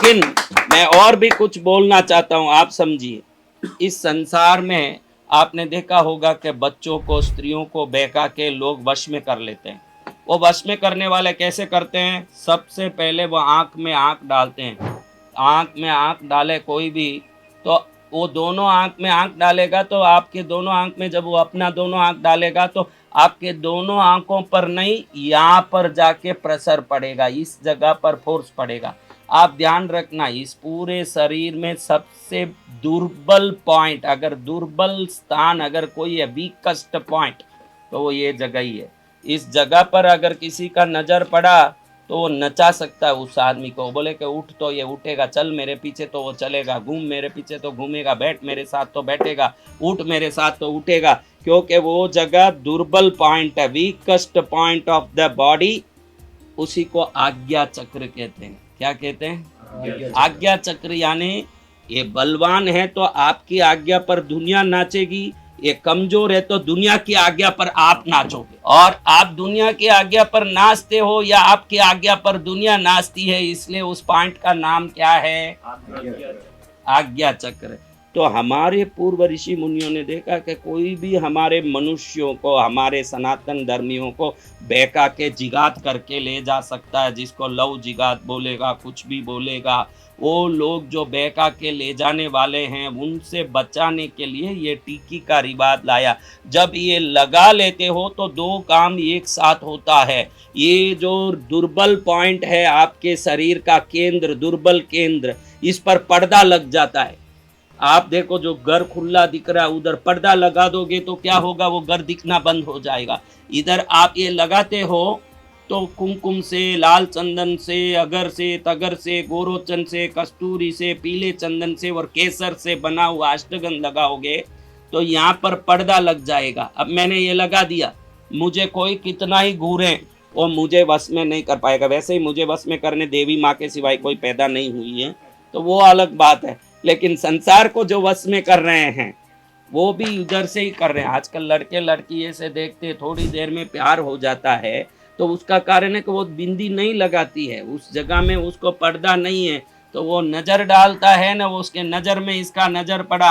लेकिन मैं और भी कुछ बोलना चाहता हूँ, आप समझिए। इस संसार में आपने देखा होगा कि बच्चों को, स्त्रियों को बहका के लोग वश में कर लेते हैं। वो वश में करने वाले कैसे करते हैं? सबसे पहले वो आंख में आंख डालते हैं। आंख में आंख डाले कोई भी, तो वो दोनों आंख में आंख डालेगा, तो आपके दोनों आंख में जब वो अपना दोनों आंख डालेगा तो आपके दोनों आंखों पर नहीं, यहाँ पर जाके प्रेशर पड़ेगा, इस जगह पर फोर्स पड़ेगा। आप ध्यान रखना, इस पूरे शरीर में सबसे दुर्बल पॉइंट, अगर दुर्बल स्थान अगर कोई है, वीकेस्ट पॉइंट, तो वो ये जगह ही है। इस जगह पर अगर किसी का नजर पड़ा तो वो नचा सकता है उस आदमी को। बोले कि उठ तो ये उठेगा, चल मेरे पीछे तो वो चलेगा, घूम मेरे पीछे तो घूमेगा, बैठ मेरे साथ तो बैठेगा, उठ मेरे साथ तो उठेगा, क्योंकि वो जगह दुर्बल पॉइंट है, weakest point of the body. उसी को आज्ञा चक्र कहते हैं। क्या कहते हैं? आज्ञा चक्र। यानी ये बलवान है तो आपकी आज्ञा पर दुनिया नाचेगी, ये कमजोर है तो दुनिया की आज्ञा पर आप नाचोगे। और आप दुनिया की आज्ञा पर नाचते हो या आपकी आज्ञा पर दुनिया नाचती है, इसलिए उस पॉइंट का नाम क्या है? आज्ञा चक्र। तो हमारे पूर्व ऋषि मुनियों ने देखा कि कोई भी हमारे मनुष्यों को, हमारे सनातन धर्मियों को बहका के जिगात करके ले जा सकता है, जिसको लव जिगात बोलेगा, कुछ भी बोलेगा। वो लोग जो बहका के ले जाने वाले हैं, उनसे बचाने के लिए ये टीकी का रिवाज लाया। जब ये लगा लेते हो तो दो काम एक साथ होता है। ये जो दुर्बल पॉइंट है आपके शरीर का केंद्र, दुर्बल केंद्र, इस पर पर्दा लग जाता है। आप देखो, जो घर खुला दिख रहा है उधर पर्दा लगा दोगे तो क्या होगा? वो घर दिखना बंद हो जाएगा। इधर आप ये लगाते हो तो कुमकुम से, लाल चंदन से, अगर से, तगर से, गोरोचन से, कस्तूरी से, पीले चंदन से और केसर से बना हुआ अष्टगंध लगाओगे तो यहाँ पर पर्दा लग जाएगा। अब मैंने ये लगा दिया, मुझे कोई कितना ही घूरे वो मुझे वश में नहीं कर पाएगा। वैसे ही मुझे वश में करने देवी माँ के सिवाय कोई पैदा नहीं हुई है, तो वो अलग बात है। लेकिन संसार को जो वश में कर रहे हैं वो भी उधर से ही कर रहे हैं। आजकल लड़के लड़की ऐसे देखते, थोड़ी देर में प्यार हो जाता है, तो उसका कारण है कि वो बिंदी नहीं लगाती है, उस जगह में उसको पर्दा नहीं है, तो वो नजर डालता है ना, वो उसके नजर में इसका नजर पड़ा,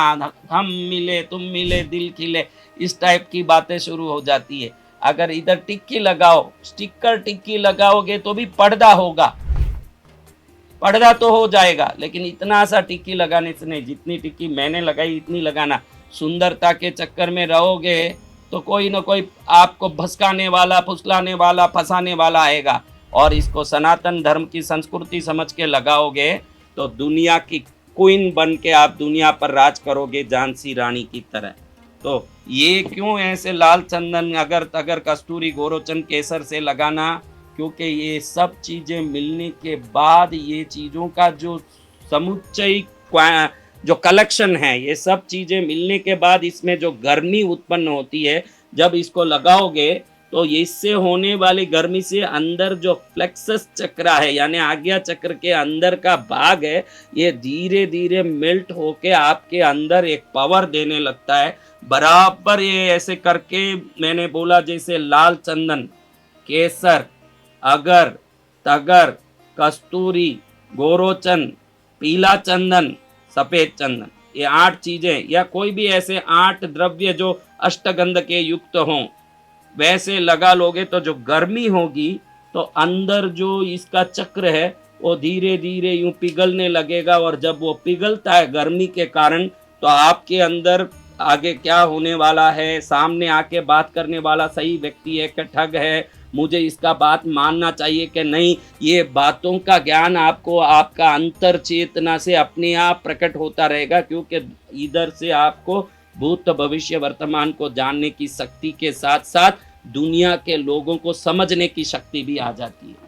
हम मिले तुम मिले दिल खिले, इस टाइप की बातें शुरू हो जाती है। अगर इधर टिक्की लगाओ, स्टिकर टिक्की लगाओगे तो भी पर्दा होगा, पर्दा तो हो जाएगा, लेकिन इतना सा टिक्की लगाने से नहीं। जितनी टिक्की मैंने लगाई इतनी लगाना। सुंदरता के चक्कर में रहोगे तो कोई ना कोई आपको भसकाने वाला, फुसलाने वाला, फंसाने वाला आएगा। और इसको सनातन धर्म की संस्कृति समझ के लगाओगे तो दुनिया की क्वीन बन के आप दुनिया पर राज करोगे, झांसी रानी की तरह। तो ये क्यों ऐसे लाल चंदन, अगर तगर, कस्तूरी, गोरोचन, केसर से लगाना? क्योंकि ये सब चीज़ें मिलने के बाद, ये चीज़ों का जो समुच्चय जो कलेक्शन है, ये सब चीज़ें मिलने के बाद इसमें जो गर्मी उत्पन्न होती है, जब इसको लगाओगे तो इससे होने वाली गर्मी से अंदर जो फ्लेक्सस चक्र है, यानी आज्ञा चक्र के अंदर का भाग है, ये धीरे धीरे मेल्ट होके आपके अंदर एक पावर देने लगता है। बराबर ये ऐसे करके मैंने बोला, जैसे लाल चंदन, केसर, अगर, तगर, कस्तूरी, गोरोचन, पीला चंदन, सफेद चंदन, ये 8 चीजें, या कोई भी ऐसे 8 द्रव्य जो अष्टगंध के युक्त हों, वैसे लगा लोगे तो जो गर्मी होगी तो अंदर जो इसका चक्र है वो धीरे धीरे यूं पिघलने लगेगा। और जब वो पिघलता है गर्मी के कारण, तो आपके अंदर आगे क्या होने वाला है, सामने आके बात करने वाला सही व्यक्ति है कि ठग है, मुझे इसका बात मानना चाहिए कि नहीं, ये बातों का ज्ञान आपको आपका अंतर चेतना से अपने आप प्रकट होता रहेगा। क्योंकि इधर से आपको भूत, भविष्य, वर्तमान को जानने की शक्ति के साथ साथ दुनिया के लोगों को समझने की शक्ति भी आ जाती है।